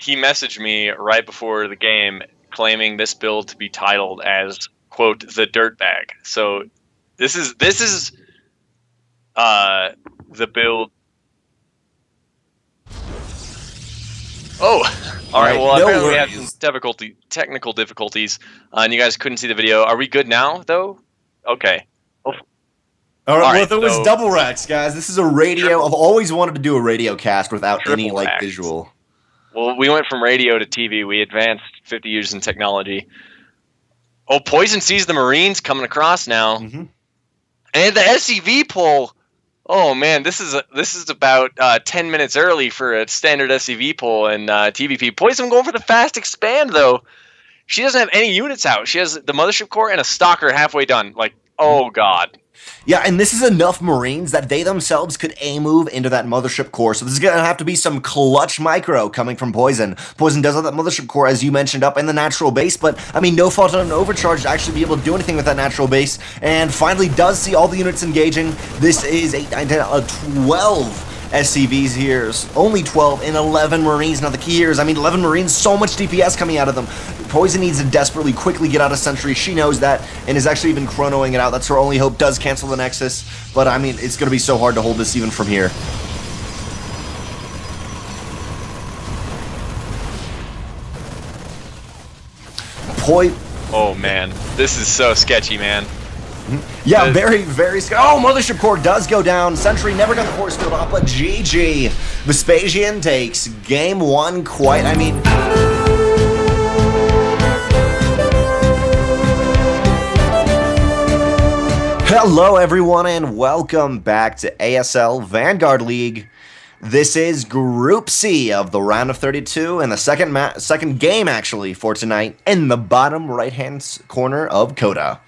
he messaged me right before the game claiming this build to be titled as, quote, the dirtbag. So this is the build. Oh, all right. Well, no apparently we have worries. some technical difficulties, and you guys couldn't see the video. Are we good now, though? Okay. All right, All well, right, if it was so- double racks, guys, this is a radio. I've always wanted to do a radio cast without any Triple like racks. visual. Well, we went from radio to TV. We advanced 50 years in technology. Oh, Poizon sees the Marines coming across now, and the SCV pull. Oh man, this is about 10 minutes early for a standard SCV pull and TVP. Poizon going for the fast expand though. She doesn't have any units out. She has the mothership core and a stalker halfway done. Like, oh god. Yeah, and this is enough Marines that they themselves could A-move into that mothership core. So this is going to have to be some clutch micro coming from Poizon. Poizon does have that mothership core, as you mentioned, up in the natural base, but, I mean, no fault on an overcharge to actually be able to do anything with that natural base, and finally does see all the units engaging. This is 8, 9, 10, 12 SCVs here. Only 12 and 11 Marines. Now the key here is, I mean, 11 Marines, so much DPS coming out of them. Poizon needs to desperately quickly get out of Sentry. She knows that and is actually even chronoing it out. That's her only hope. Does cancel the Nexus, but I mean, it's going to be so hard to hold this even from here. Oh man, this is so sketchy, man. Yeah, very, very scary. Oh, Mothership Core does go down. Sentry never got the force field off, but GG. Vespasian takes game 1 quite, I mean... Hello, everyone, and welcome back to ASL Vanguard League. This is Group C of the round of 32, and the second game, actually, for tonight, in the bottom right-hand corner of Coda.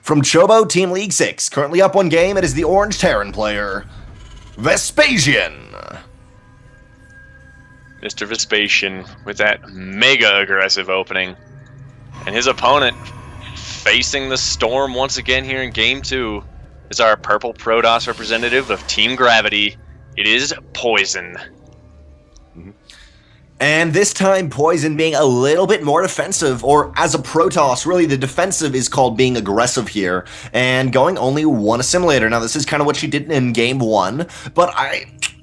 From Chobo Team League 6, currently up 1 game, it is the Orange Terran player, Vespasian. Mr. Vespasian with that mega aggressive opening. And his opponent facing the storm once again here in game 2 is our purple Protoss representative of Team Gravity. It is Poizon. And this time, Poizon being a little bit more defensive, or as a Protoss, really the defensive is called being aggressive here, and going only 1 assimilator. Now, this is kind of what she did in game 1, but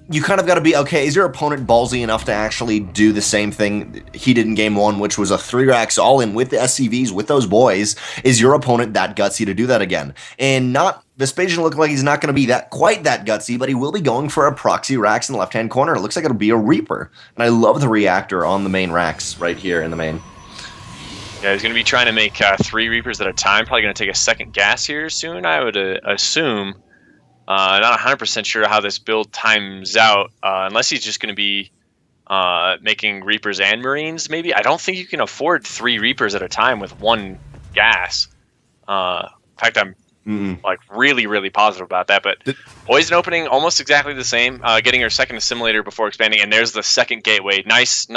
you kind of got to be, okay, is your opponent ballsy enough to actually do the same thing he did in game 1, which was a 3 racks all-in with the SCVs, with those boys? Is your opponent that gutsy to do that again? And not Vespasian looking like he's not going to be quite that gutsy, but he will be going for a proxy racks in the left-hand corner. It looks like it'll be a Reaper. And I love the reactor on the main racks right here in the main. Yeah, he's going to be trying to make 3 Reapers at a time. Probably going to take a second gas here soon, I would assume. Not 100% sure how this build times out, unless he's just going to be making Reapers and Marines, maybe. I don't think you can afford 3 Reapers at a time with 1 gas. In fact, I'm like really, really positive about that. But Poizon opening almost exactly the same, getting her second assimilator before expanding, and there's the second gateway. Nice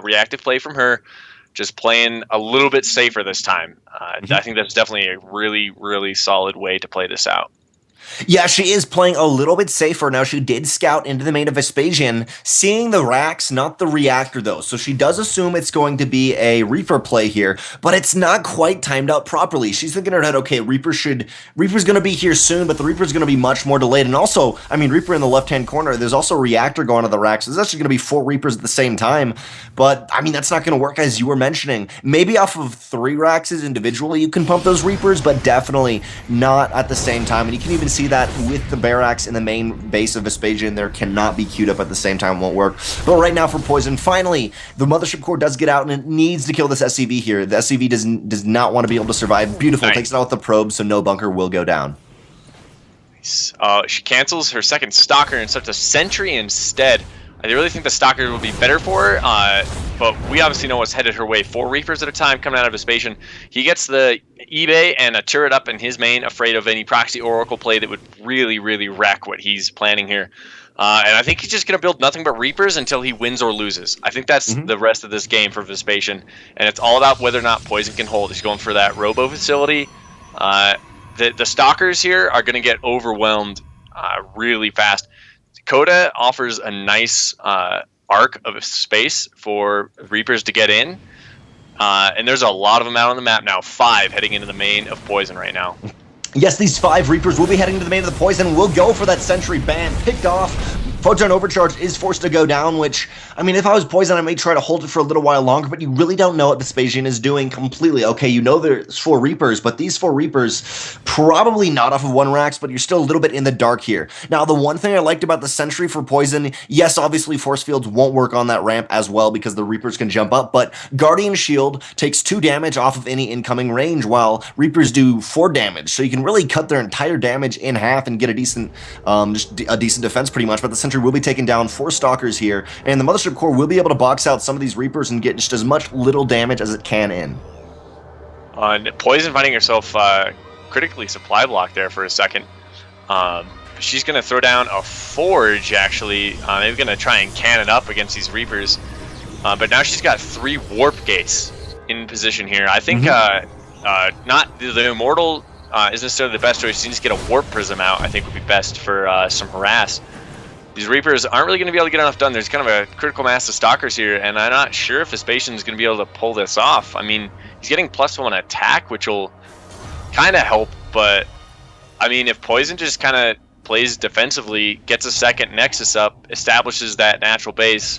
reactive play from her, just playing a little bit safer this time. I think that's definitely a really, really solid way to play this out. Yeah, she is playing a little bit safer. Now, she did scout into the main of Vespasian, seeing the racks, not the reactor, though. So she does assume it's going to be a Reaper play here, but it's not quite timed out properly. She's thinking in her head, okay, Reaper's going to be here soon, but the Reaper's going to be much more delayed. And also, I mean, Reaper in the left-hand corner, there's also reactor going to the racks. There's actually going to be 4 Reapers at the same time, but, I mean, that's not going to work, as you were mentioning. Maybe off of 3 racks individually you can pump those Reapers, but definitely not at the same time. And you can even see that with the barracks in the main base of Vespasian, there cannot be queued up at the same time, it won't work. But right now for Poizon, finally, the Mothership Core does get out, and it needs to kill this SCV here. The SCV does not want to be able to survive. Beautiful, nice. Takes it out with the probe, so no bunker will go down. Nice. She cancels her second Stalker and starts a Sentry instead. I really think the Stalker will be better for her, but we obviously know what's headed her way. 4 Reapers at a time coming out of Vespasian. He gets the eBay and a turret up in his main, afraid of any proxy Oracle play that would really, really wreck what he's planning here. And I think he's just going to build nothing but Reapers until he wins or loses. I think that's the rest of this game for Vespasian, and it's all about whether or not Poizon can hold. He's going for that Robo facility. The Stalkers here are going to get overwhelmed really fast. Coda offers a nice arc of space for Reapers to get in. And there's a lot of them out on the map now. 5 heading into the main of Poizon right now. Yes, these 5 Reapers will be heading to the main of the Poizon. Will go for that Sentry ban. Picked off. Photon Overcharge is forced to go down, which, I mean, if I was Poizon, I may try to hold it for a little while longer, but you really don't know what Vespasian is doing completely. Okay, you know there's 4 Reapers, but these 4 Reapers, probably not off of 1 racks, but you're still a little bit in the dark here. Now, the one thing I liked about the Sentry for Poizon, yes, obviously Force Fields won't work on that ramp as well because the Reapers can jump up, but Guardian Shield takes 2 damage off of any incoming range, while Reapers do 4 damage, so you can really cut their entire damage in half and get a decent, a decent defense pretty much, but the Sentry will be taking down 4 Stalkers here, and the Mothership Core will be able to box out some of these Reapers and get just as much little damage as it can in. Poizon finding herself critically supply blocked there for a second. She's going to throw down a Forge, actually. They're going to try and can it up against these Reapers. But now she's got 3 Warp Gates in position here. I think not the Immortal isn't necessarily the best choice. She needs to get a Warp Prism out, I think would be best for some harass. These Reapers aren't really going to be able to get enough done. There's kind of a critical mass of Stalkers here, and I'm not sure if Vespasian is going to be able to pull this off. I mean, he's getting +1 attack, which will kind of help, but I mean, if Poizon just kind of plays defensively, gets a second Nexus up, establishes that natural base,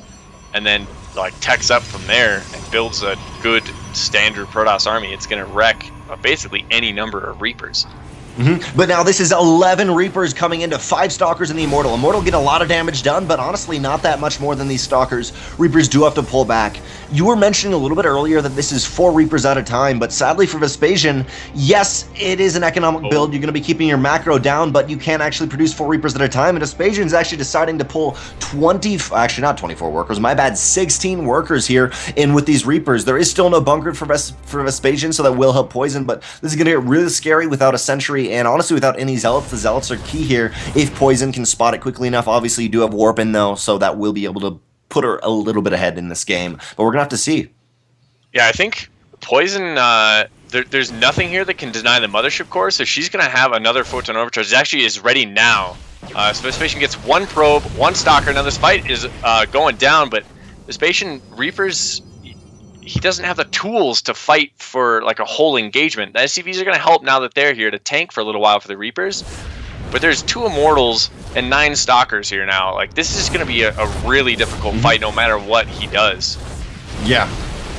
and then like techs up from there and builds a good standard Protoss army, it's going to wreck basically any number of Reapers. But now this is 11 Reapers coming into 5 Stalkers and the Immortal. Immortal get a lot of damage done, but honestly not that much more than these Stalkers. Reapers do have to pull back. You were mentioning a little bit earlier that this is 4 Reapers at a time, but sadly for Vespasian, yes, it is an economic build. You're going to be keeping your macro down, but you can't actually produce 4 Reapers at a time, and Vespasian's actually deciding to pull actually not 24 workers, my bad, 16 workers here in with these Reapers. There is still no bunker for Vespasian, so that will help Poizon, but this is going to get really scary without a Sentry, and honestly without any Zealots. The Zealots are key here if Poizon can spot it quickly enough. Obviously you do have Warp in though, so that will be able to put her a little bit ahead in this game, but we're gonna have to see. Yeah, I think Poizon, there's nothing here that can deny the Mothership Core, so she's gonna have another Photon Overcharge. It actually is ready now. So Vespasian gets 1 probe, 1 Stalker. Now this fight is going down, but Vespasian Reapers, he doesn't have the tools to fight for like a whole engagement. The SCVs are going to help now that they're here to tank for a little while for the Reapers, but there's 2 Immortals and 9 Stalkers here now. Like, this is going to be a really difficult fight no matter what he does. Yeah.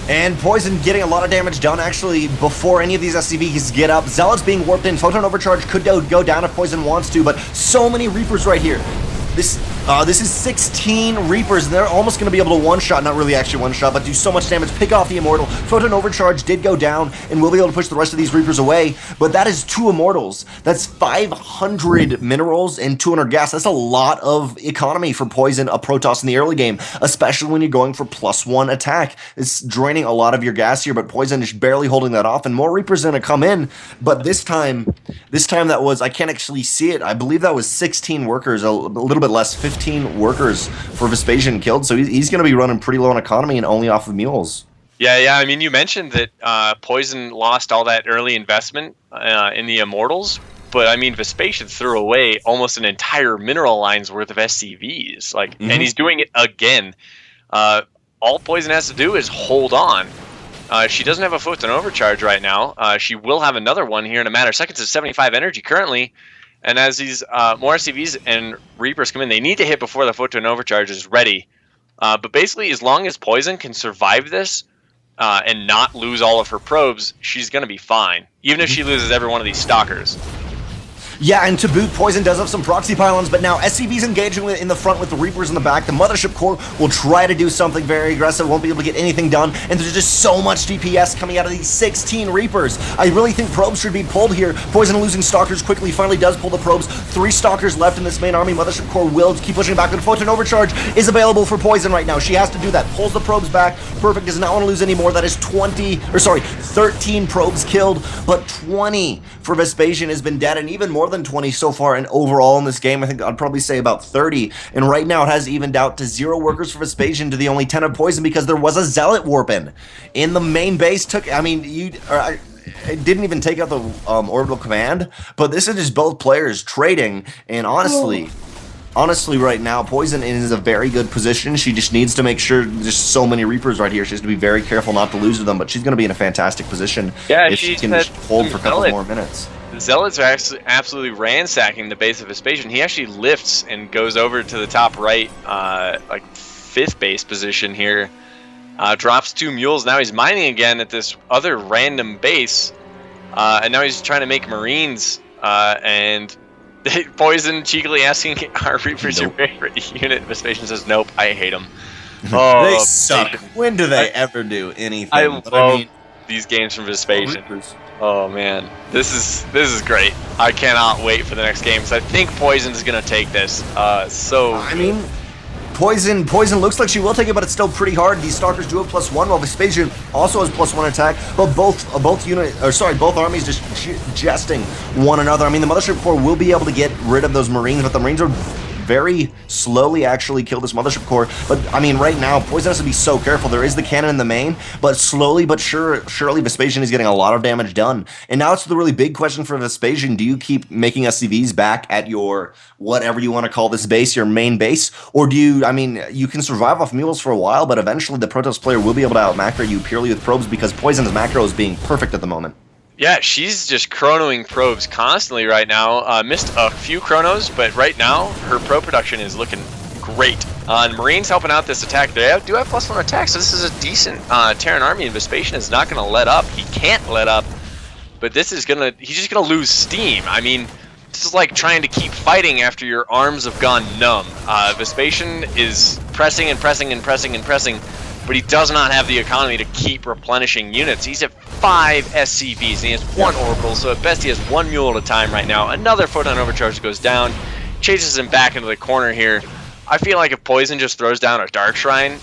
And Poizon getting a lot of damage done actually before any of these SCVs get up. Zealots being warped in. Photon Overcharge could go down if Poizon wants to, but so many Reapers right here. This is 16 Reapers, and they're almost going to be able to one-shot, not really actually one-shot, but do so much damage, pick off the Immortal. Photon Overcharge did go down, and we'll be able to push the rest of these Reapers away, but that is 2 Immortals. That's 500 minerals and 200 gas. That's a lot of economy for Poizon, a Protoss in the early game, especially when you're going for +1 attack. It's draining a lot of your gas here, but Poizon is barely holding that off, and more Reapers are going to come in, but this time that was, I can't actually see it, I believe that was 16 workers, a little bit less, 15 workers for Vespasian killed, so he's going to be running pretty low on economy and only off of mules. Yeah, I mean, you mentioned that Poizon lost all that early investment in the Immortals, but I mean, Vespasian threw away almost an entire mineral line's worth of SCVs, like, and he's doing it again. All Poizon has to do is hold on. She doesn't have a Photon Overcharge right now. She will have another one here in a matter of seconds. It's 75 energy currently. And as these more SCVs and Reapers come in, they need to hit before the Photon Overcharge is ready. But basically, as long as Poizon can survive this and not lose all of her probes, she's going to be fine. Even if she loses every one of these Stalkers. Yeah, and to boot, Poizon does have some proxy pylons, but now SCV's engaging in the front with the Reapers in the back. The Mothership Core will try to do something very aggressive, won't be able to get anything done, and there's just so much DPS coming out of these 16 Reapers. I really think probes should be pulled here. Poizon losing Stalkers quickly, finally does pull the probes. 3 Stalkers left in this main army. Mothership Core will keep pushing back, but Photon Overcharge is available for Poizon right now. She has to do that. Pulls the probes back. Perfect, does not want to lose any more. That is 13 probes killed, but 20 for Vespasian has been dead, and even more than 20 so far and overall in this game. I think I'd probably say about 30, and right now it has evened out to 0 workers for Vespasian to the only 10 of Poizon because there was a Zealot warp in the main base. It didn't even take out the orbital command, but this is just both players trading, and honestly, honestly, right now, Poizon is in a very good position. She just needs to make sure there's so many Reapers right here. She has to be very careful not to lose to them, but she's going to be in a fantastic position Yeah, if she can just hold for a couple more minutes. The Zealots are actually absolutely ransacking the base of Vespasian. He actually lifts and goes over to the top right, like 5th base position here. Drops 2 mules. Now he's mining again at this other random base. And now he's trying to make Marines. And Poizon cheekily asking, are Reapers your favorite unit? Vespasian says, nope, I hate them. Oh, they suck. When do they ever do anything? I love these games from Vespasian. Oh man, this is great. I cannot wait for the next game because I think Poizon's gonna take this. I mean, Poizon looks like she will take it, but it's still pretty hard. These Stalkers do have +1, while Vespasian also has +1 attack. But both armies just jesting one another. I mean, the Mothership Corps will be able to get rid of those Marines, but the Marines are very slowly actually kill this Mothership Corps. But I mean, right now, Poizon has to be so careful. There is the cannon in the main, but slowly but surely Vespasian is getting a lot of damage done. And now it's the really big question for Vespasian. Do you keep making SCVs back at your, whatever you want to call this base, your main base? Or do you, I mean, you can survive off mules for a while, but eventually the Protoss player will be able to out-macro you purely with probes because Poizon's macro is being perfect at the moment. Yeah, she's just chronoing probes constantly right now. Missed a few chronos, but right now her probe production is looking great. And Marines helping out this attack. They do have +1 attack, so this is a decent Terran army, and Vespasian is not going to let up. He can't let up, but he's just going to lose steam. I mean, this is like trying to keep fighting after your arms have gone numb. Vespasian is pressing and pressing and pressing and pressing, but he does not have the economy to keep replenishing units. He's at 5 SCVs, and he has 1 Oracle, so at best he has 1 mule at a time right now. Another Photon Overcharge goes down, chases him back into the corner here. I feel like if Poizon just throws down a Dark Shrine,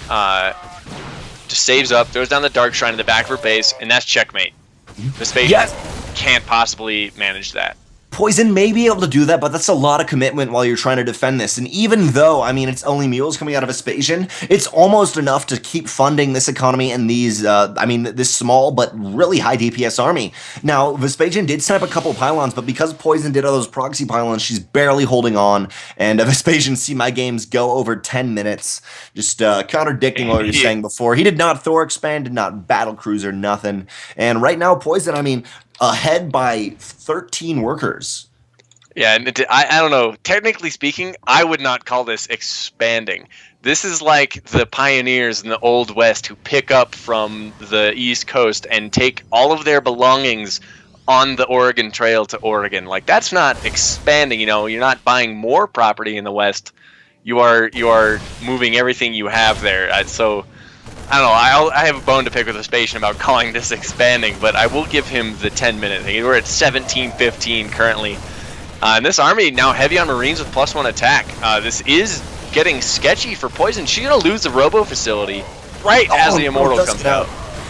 just saves up, throws down the Dark Shrine in the back of her base, and that's checkmate. Vespasian can't possibly manage that. Poizon may be able to do that, but that's a lot of commitment while you're trying to defend this. And even though, I mean, it's only mules coming out of Vespasian, it's almost enough to keep funding this economy and these, this small but really high DPS army. Now, Vespasian did set up a couple pylons, but because Poizon did all those proxy pylons, she's barely holding on. And Vespasian, see my games go over 10 minutes, just contradicting what you were saying before. He did not Thor expand, did not battle cruiser, nothing. And right now, Poizon, I mean, ahead by 13 workers. Yeah, and I don't know. Technically speaking, I would not call this expanding. This is like the pioneers in the Old West who pick up from the East Coast and take all of their belongings on the Oregon Trail to Oregon. Like, that's not expanding, you know. You're not buying more property in the West. You are moving everything you have there. So I don't know, I have a bone to pick with Vespasian about calling this expanding, but I will give him the 10-minute thing. We're at 17-15 currently. And this army now heavy on Marines with +1 attack. This is getting sketchy for Poizon. She's going to lose the Robo facility right as the Immortal comes out.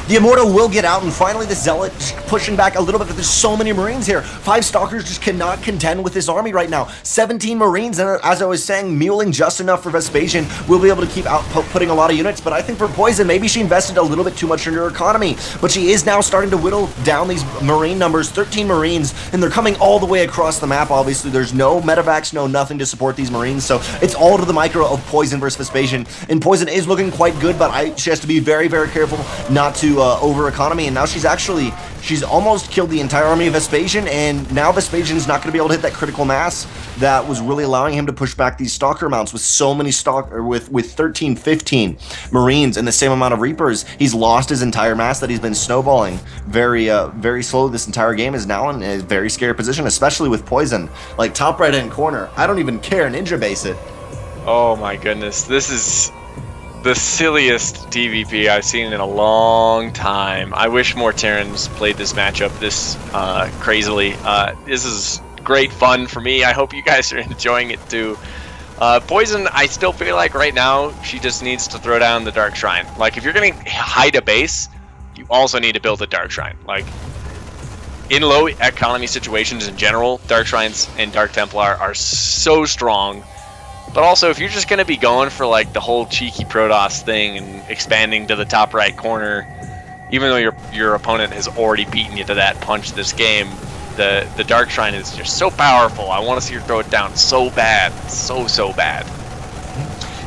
The Immortal will get out, and finally the Zealot pushing back a little bit, but there's so many Marines here. 5 Stalkers just cannot contend with this army right now. 17 Marines, and as I was saying, muling just enough for Vespasian. We'll be able to keep outputting a lot of units, but I think for Poizon, maybe she invested a little bit too much in her economy. But she is now starting to whittle down these Marine numbers, 13 Marines, and they're coming all the way across the map, obviously. There's no medevacs, no nothing to support these Marines, so it's all to the micro of Poizon versus Vespasian. And Poizon is looking quite good, but she has to be very, very careful not to over economy, and now she's almost killed the entire army of Vespasian, and now Vespasian's not going to be able to hit that critical mass that was really allowing him to push back these Stalker mounts with so many with 13, 15 Marines and the same amount of Reapers. He's lost his entire mass that he's been snowballing very slowly. This entire game is now in a very scary position, especially with Poizon. Like, top right hand corner, I don't even care, ninja base it. Oh my goodness, this is the silliest TVP I've seen in a long time. I wish more Terrans played this matchup this crazily. This is great fun for me. I hope you guys are enjoying it too. Poizon, I still feel like right now she just needs to throw down the Dark Shrine. Like, if you're going to hide a base, you also need to build a Dark Shrine. Like, in low economy situations in general, Dark Shrines and Dark Templar are so strong. But also, if you're just going to be going for like the whole cheeky Protoss thing and expanding to the top right corner, even though your opponent has already beaten you to that punch this game, the Dark Shrine is just so powerful. I want to see her throw it down so bad, so bad.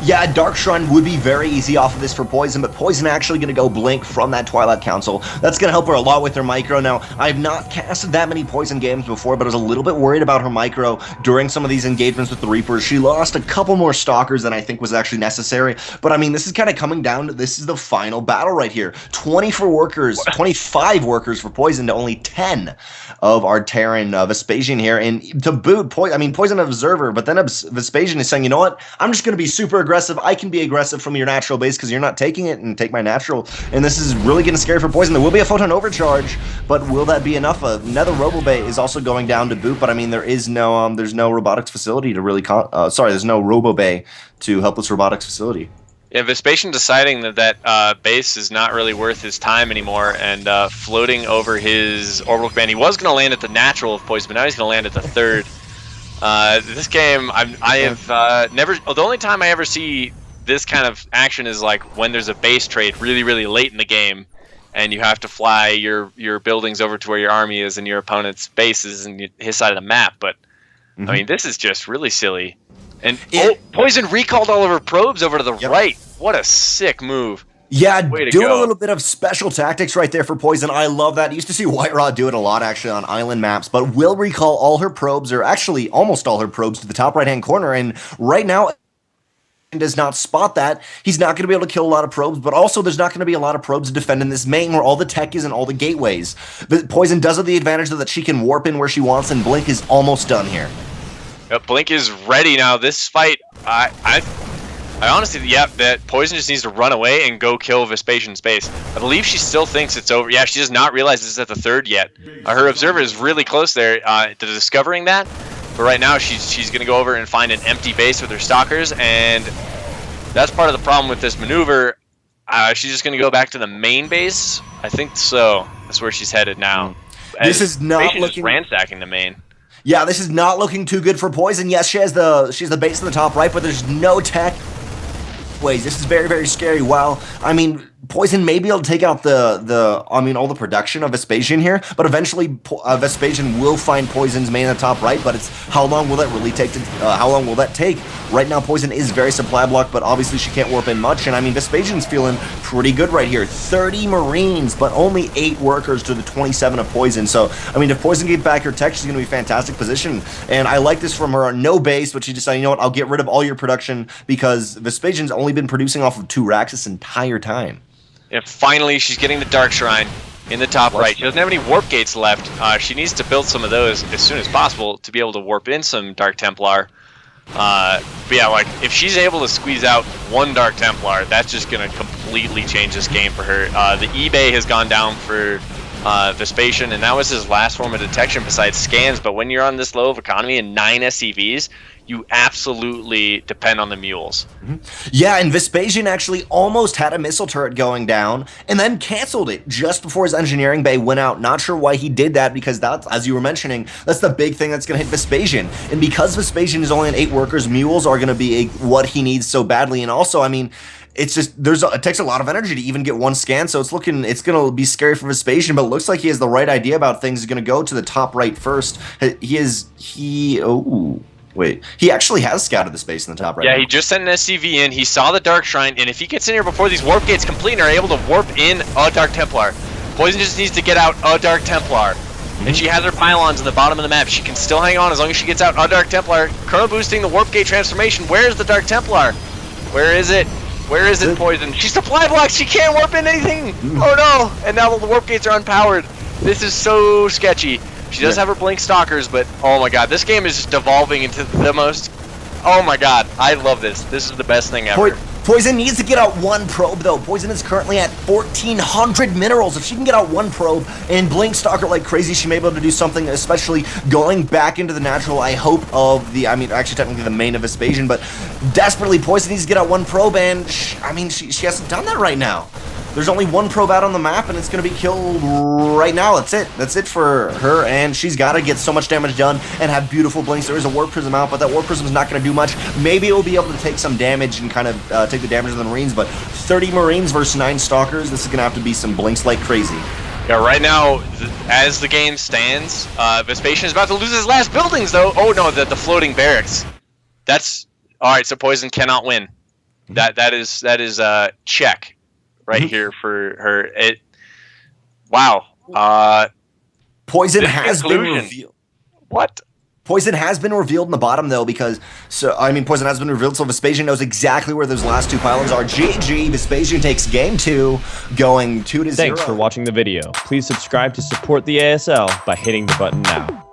Yeah, Dark Shrine would be very easy off of this for Poizon, but Poizon actually going to go Blink from that Twilight Council. That's going to help her a lot with her micro. Now, I've not casted that many Poizon games before, but I was a little bit worried about her micro during some of these engagements with the Reapers. She lost a couple more Stalkers than I think was actually necessary, but I mean, this is kind of coming down to, this is the final battle right here. 25 workers for Poizon to only 10 of our Terran Vespasian here, and to boot, Poizon Observer, but then Vespasian is saying, you know what, I'm just going to be super aggressive. I can be aggressive from your natural base because you're not taking it, and take my natural. And this is really getting scary for Poizon. There will be a Photon Overcharge, but will that be enough? Another Robo-Bay is also going down to boot, but I mean, there is no, there's no robotics facility to really, there's no Robo-Bay to help this robotics facility. Yeah, Vespasian deciding that base is not really worth his time anymore, and floating over his orbital command. He was going to land at the natural of Poizon, but now he's going to land at the third. This game, I have never. The only time I ever see this kind of action is like when there's a base trade really late in the game, and you have to fly your buildings over to where your army is and your opponent's base is and his side of the map. But I mean, this is just really silly. And Poizon recalled all of her probes over to the right. What a sick move. Yeah, doing a little bit of special tactics right there for Poizon. I love that. You used to see White Rod do it a lot, actually, on island maps, but will recall all her probes, or actually almost all her probes, to the top right-hand corner, and right now does not spot that. He's not going to be able to kill a lot of probes, but also there's not going to be a lot of probes to defend in this main where all the tech is and all the gateways. But Poizon does have the advantage that she can warp in where she wants, and Blink is almost done here. Yep, Blink is ready now. This fight, I honestly, that Poizon just needs to run away and go kill Vespasian's base. I believe she still thinks it's over. Yeah, she does not realize this is at the third yet. Her observer is really close there to discovering that. But right now, she's going to go over and find an empty base with her stalkers, and that's part of the problem with this maneuver. She's just going to go back to the main base. I think so. That's where she's headed now. This is not looking ransacking the main. Yeah, this is not looking too good for Poizon. Yes, she has the base in the top right, but there's no tech. Ways. This is very scary. Wow. I mean, Poizon may be able to take out all the production of Vespasian here, but eventually Vespasian will find Poizon's main in the top right, but it's how long will that really take how long will that take? Right now, Poizon is very supply blocked, but obviously she can't warp in much, and I mean, Vespasian's feeling pretty good right here. 30 Marines, but only 8 workers to the 27 of Poizon, so, I mean, if Poizon gets back her tech, she's going to be in fantastic position, and I like this from her. No base, but she decided, you know what, I'll get rid of all your production, because Vespasian's only been producing off of 2 racks this entire time. And finally, she's getting the Dark Shrine in the top right. She doesn't have any warp gates left. She needs to build some of those as soon as possible to be able to warp in some Dark Templar. But yeah, like, if she's able to squeeze out 1 Dark Templar, that's just going to completely change this game for her. The eBay has gone down for Vespasian, and that was his last form of detection besides scans. But when you're on this low of economy and 9 SCVs, you absolutely depend on the mules. Yeah, and Vespasian actually almost had a missile turret going down and then canceled it just before his engineering bay went out. Not sure why he did that, because that's, as you were mentioning, that's the big thing that's going to hit Vespasian. And because Vespasian is only on 8 workers, mules are going to be what he needs so badly. And also, I mean, it's just, it takes a lot of energy to even get 1 scan, so it's going to be scary for Vespasian, but it looks like he has the right idea about things. He's going to go to the top right first. He actually has scouted the space in the top right. Yeah, he just sent an SCV in. He saw the Dark Shrine, and if he gets in here before these warp gates complete and are able to warp in a Dark Templar, Poizon just needs to get out a Dark Templar. And she has her pylons in the bottom of the map. She can still hang on as long as she gets out a Dark Templar. Chrono boosting the warp gate transformation. Where's the Dark Templar? Where is it? Where is it, Poizon? She's supply blocked. She can't warp in anything. Oh no! And now the warp gates are unpowered. This is so sketchy. She does have her Blink Stalkers, but oh my god, this game is just devolving into the most... Oh my god, I love this. This is the best thing ever. Poizon needs to get out 1 probe, though. Poizon is currently at 1,400 minerals. If she can get out 1 probe and Blink Stalker like crazy, she may be able to do something, especially going back into the natural, I hope, of the... I mean, actually, technically the main of Vespasian, but desperately, Poizon needs to get out 1 probe, and she hasn't done that right now. There's only 1 probe out on the map, and it's going to be killed right now. That's it. That's it for her, and she's got to get so much damage done and have beautiful blinks. There is a Warp Prism out, but that Warp Prism is not going to do much. Maybe it will be able to take some damage and kind of take the damage of the Marines, but 30 Marines versus 9 Stalkers, this is going to have to be some blinks like crazy. Yeah, right now, as the game stands, Vespasian is about to lose his last buildings, though. Oh no, the floating barracks. That's all right. So Poizon cannot win. That is check right here for her. Wow. Poizon This has been conclusion. revealed. What? Poizon has been revealed in the bottom, though, because, Poizon has been revealed, so Vespasian knows exactly where those last two pylons are. GG, Vespasian takes game 2, going 2-0. Thanks for watching the video. Please subscribe to support the ASL by hitting the button now.